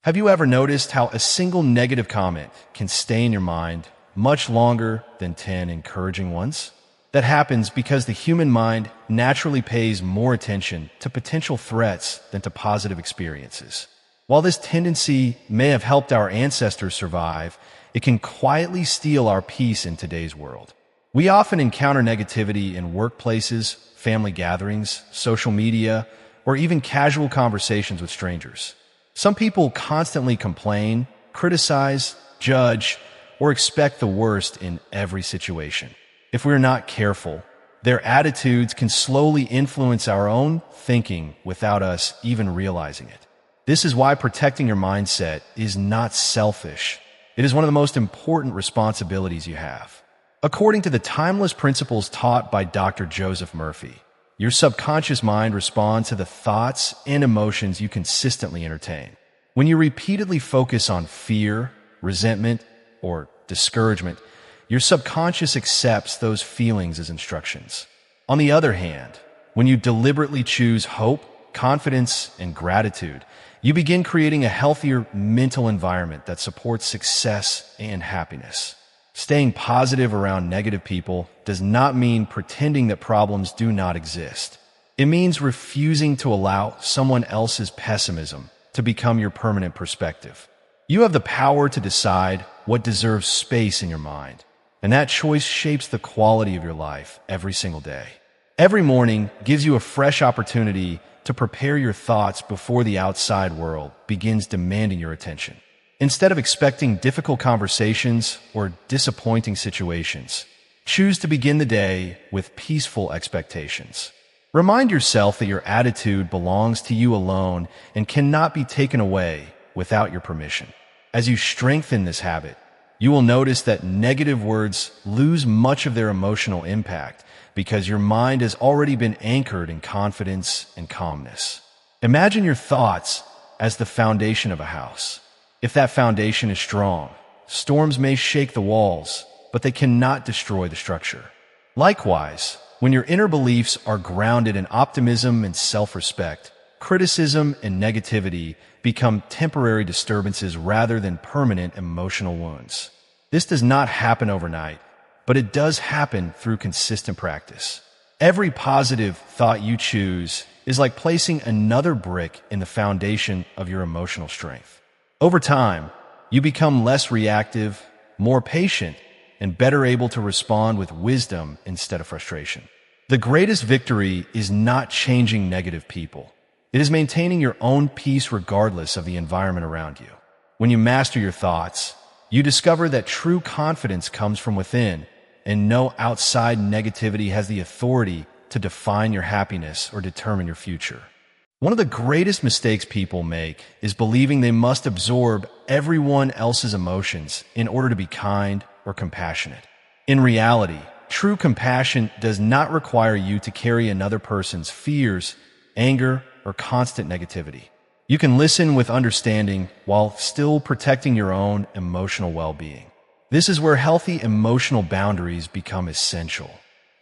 Have you ever noticed how a single negative comment can stay in your mind much longer than 10 encouraging ones? That happens because the human mind naturally pays more attention to potential threats than to positive experiences. While this tendency may have helped our ancestors survive, it can quietly steal our peace in today's world. We often encounter negativity in workplaces, family gatherings, social media, or even casual conversations with strangers. Some people constantly complain, criticize, judge, or expect the worst in every situation. If we're not careful, their attitudes can slowly influence our own thinking without us even realizing it. This is why protecting your mindset is not selfish. It is one of the most important responsibilities you have. According to the timeless principles taught by Dr. Joseph Murphy, your subconscious mind responds to the thoughts and emotions you consistently entertain. When you repeatedly focus on fear, resentment, or discouragement, your subconscious accepts those feelings as instructions. On the other hand, when you deliberately choose hope, confidence, and gratitude, you begin creating a healthier mental environment that supports success and happiness. Staying positive around negative people does not mean pretending that problems do not exist. It means refusing to allow someone else's pessimism to become your permanent perspective. You have the power to decide what deserves space in your mind, and that choice shapes the quality of your life every single day. Every morning gives you a fresh opportunity to prepare your thoughts before the outside world begins demanding your attention. Instead of expecting difficult conversations or disappointing situations, choose to begin the day with peaceful expectations. Remind yourself that your attitude belongs to you alone and cannot be taken away without your permission. As you strengthen this habit, you will notice that negative words lose much of their emotional impact because your mind has already been anchored in confidence and calmness. Imagine your thoughts as the foundation of a house. If that foundation is strong, storms may shake the walls, but they cannot destroy the structure. Likewise, when your inner beliefs are grounded in optimism and self-respect, criticism and negativity become temporary disturbances rather than permanent emotional wounds. This does not happen overnight, but it does happen through consistent practice. Every positive thought you choose is like placing another brick in the foundation of your emotional strength. Over time, you become less reactive, more patient, and better able to respond with wisdom instead of frustration. The greatest victory is not changing negative people. It is maintaining your own peace regardless of the environment around you. When you master your thoughts, you discover that true confidence comes from within, and no outside negativity has the authority to define your happiness or determine your future. One of the greatest mistakes people make is believing they must absorb everyone else's emotions in order to be kind or compassionate. In reality, true compassion does not require you to carry another person's fears, anger, or constant negativity. You can listen with understanding while still protecting your own emotional well-being. This is where healthy emotional boundaries become essential.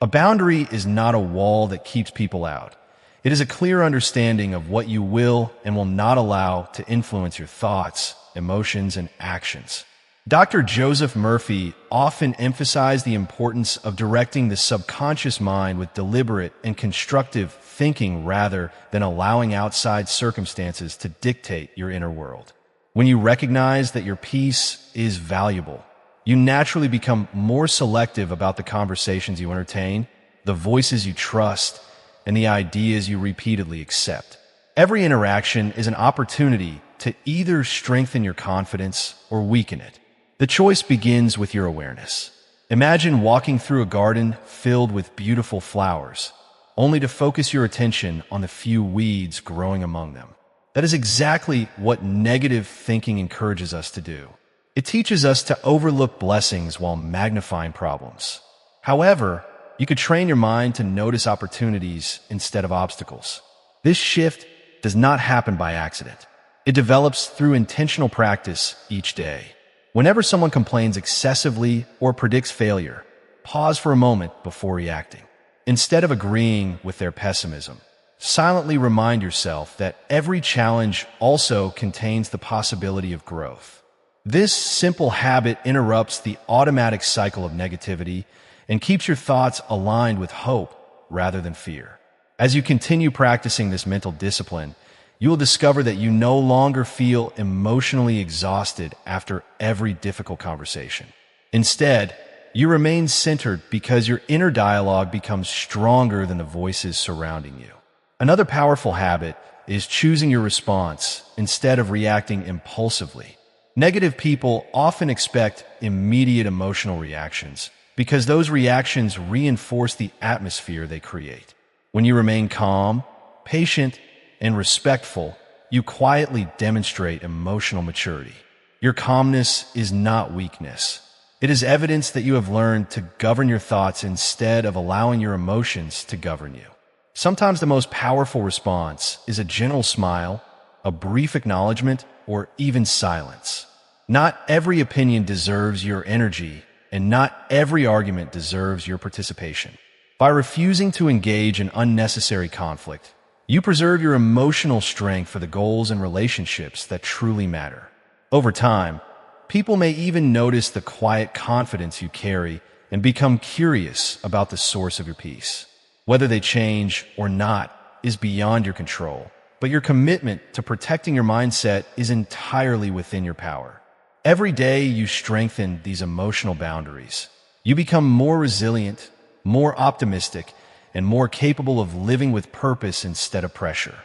A boundary is not a wall that keeps people out. It is a clear understanding of what you will and will not allow to influence your thoughts, emotions, and actions. Dr. Joseph Murphy often emphasized the importance of directing the subconscious mind with deliberate and constructive thinking rather than allowing outside circumstances to dictate your inner world. When you recognize that your peace is valuable, you naturally become more selective about the conversations you entertain, the voices you trust, and the ideas you repeatedly accept. Every interaction is an opportunity to either strengthen your confidence or weaken it. The choice begins with your awareness. Imagine walking through a garden filled with beautiful flowers, only to focus your attention on the few weeds growing among them. That is exactly what negative thinking encourages us to do. It teaches us to overlook blessings while magnifying problems. However, you could train your mind to notice opportunities instead of obstacles. This shift does not happen by accident. It develops through intentional practice each day. Whenever someone complains excessively or predicts failure, pause for a moment before reacting. Instead of agreeing with their pessimism, Silently remind yourself that every challenge also contains the possibility of growth. This simple habit interrupts the automatic cycle of negativity and keeps your thoughts aligned with hope rather than fear. As you continue practicing this mental discipline, you will discover that you no longer feel emotionally exhausted after every difficult conversation. Instead, you remain centered because your inner dialogue becomes stronger than the voices surrounding you. Another powerful habit is choosing your response instead of reacting impulsively. Negative people often expect immediate emotional reactions because those reactions reinforce the atmosphere they create. When you remain calm, patient, and respectful, you quietly demonstrate emotional maturity. Your calmness is not weakness. It is evidence that you have learned to govern your thoughts instead of allowing your emotions to govern you. Sometimes the most powerful response is a gentle smile, a brief acknowledgement, or even silence. Not every opinion deserves your energy, and not every argument deserves your participation. By refusing to engage in unnecessary conflict, you preserve your emotional strength for the goals and relationships that truly matter. Over time, people may even notice the quiet confidence you carry and become curious about the source of your peace. Whether they change or not is beyond your control, but your commitment to protecting your mindset is entirely within your power. Every day you strengthen these emotional boundaries. You become more resilient, more optimistic, and more capable of living with purpose instead of pressure.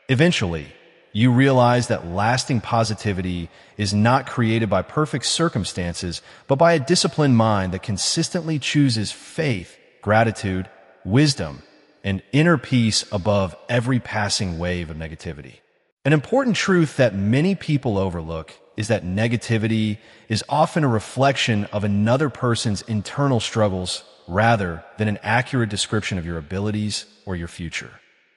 Eventually, you realize that lasting positivity is not created by perfect circumstances, but by a disciplined mind that consistently chooses faith, gratitude, wisdom, and inner peace above every passing wave of negativity. An important truth that many people overlook is that negativity is often a reflection of another person's internal struggles rather than an accurate description of your abilities or your future.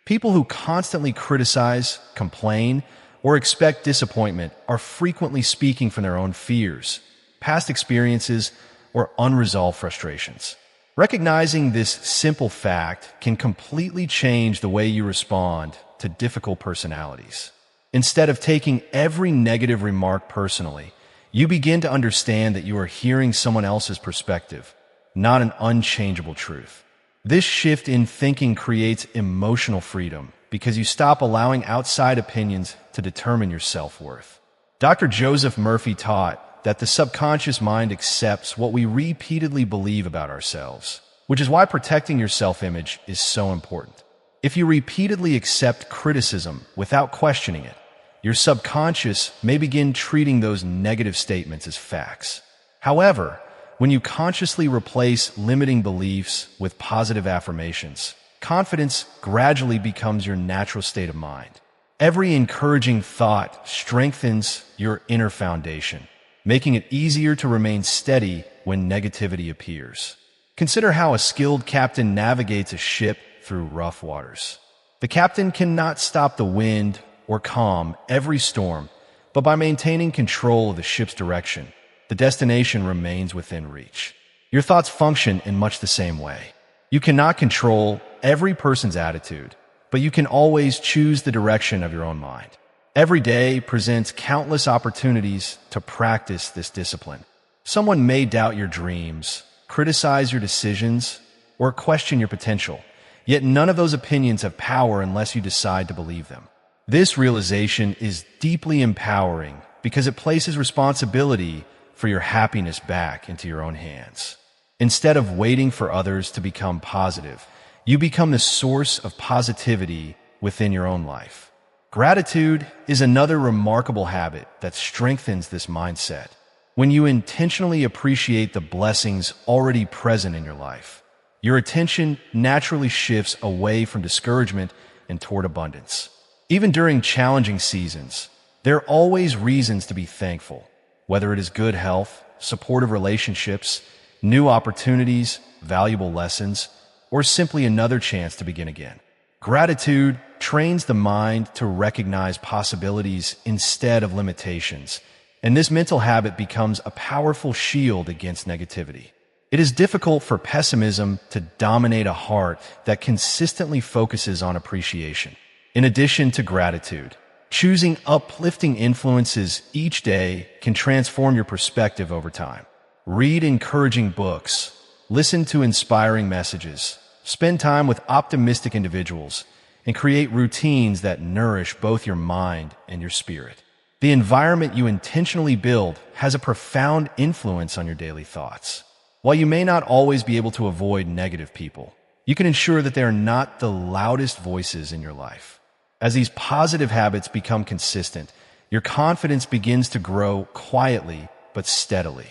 People who constantly criticize, complain, or expect disappointment are frequently speaking from their own fears, past experiences, or unresolved frustrations. Recognizing this simple fact can completely change the way you respond to difficult personalities. Instead of taking every negative remark personally, you begin to understand that you are hearing someone else's perspective, not an unchangeable truth. This shift in thinking creates emotional freedom because you stop allowing outside opinions to determine your self-worth. Dr. Joseph Murphy taught that the subconscious mind accepts what we repeatedly believe about ourselves, which is why protecting your self-image is so important. If you repeatedly accept criticism without questioning it, your subconscious may begin treating those negative statements as facts. However, when you consciously replace limiting beliefs with positive affirmations, confidence gradually becomes your natural state of mind. Every encouraging thought strengthens your inner foundation, making it easier to remain steady when negativity appears. Consider how a skilled captain navigates a ship through rough waters. The captain cannot stop the wind or calm every storm, but by maintaining control of the ship's direction, the destination remains within reach. Your thoughts function in much the same way. You cannot control every person's attitude, but you can always choose the direction of your own mind. Every day presents countless opportunities to practice this discipline. Someone may doubt your dreams, criticize your decisions, or question your potential, yet none of those opinions have power unless you decide to believe them. This realization is deeply empowering because it places responsibility for your happiness back into your own hands. Instead of waiting for others to become positive, you become the source of positivity within your own life. Gratitude is another remarkable habit that strengthens this mindset. When you intentionally appreciate the blessings already present in your life, your attention naturally shifts away from discouragement and toward abundance. Even during challenging seasons, there are always reasons to be thankful, whether it is good health, supportive relationships, new opportunities, valuable lessons, or simply another chance to begin again. Gratitude trains the mind to recognize possibilities instead of limitations, and this mental habit becomes a powerful shield against negativity. It is difficult for pessimism to dominate a heart that consistently focuses on appreciation. In addition to gratitude, choosing uplifting influences each day can transform your perspective over time. Read encouraging books, listen to inspiring messages, spend time with optimistic individuals, and create routines that nourish both your mind and your spirit. The environment you intentionally build has a profound influence on your daily thoughts. While you may not always be able to avoid negative people, you can ensure that they are not the loudest voices in your life. As these positive habits become consistent, your confidence begins to grow quietly but steadily.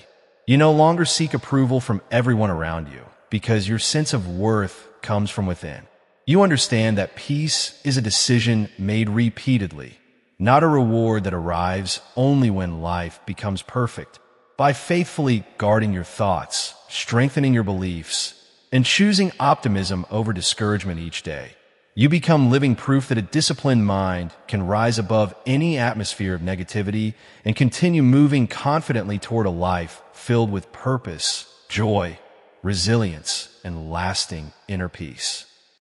You no longer seek approval from everyone around you because your sense of worth comes from within. You understand that peace is a decision made repeatedly, not a reward that arrives only when life becomes perfect. By faithfully guarding your thoughts, strengthening your beliefs, and choosing optimism over discouragement each day, you become living proof that a disciplined mind can rise above any atmosphere of negativity and continue moving confidently toward a life filled with purpose, joy, resilience, and lasting inner peace.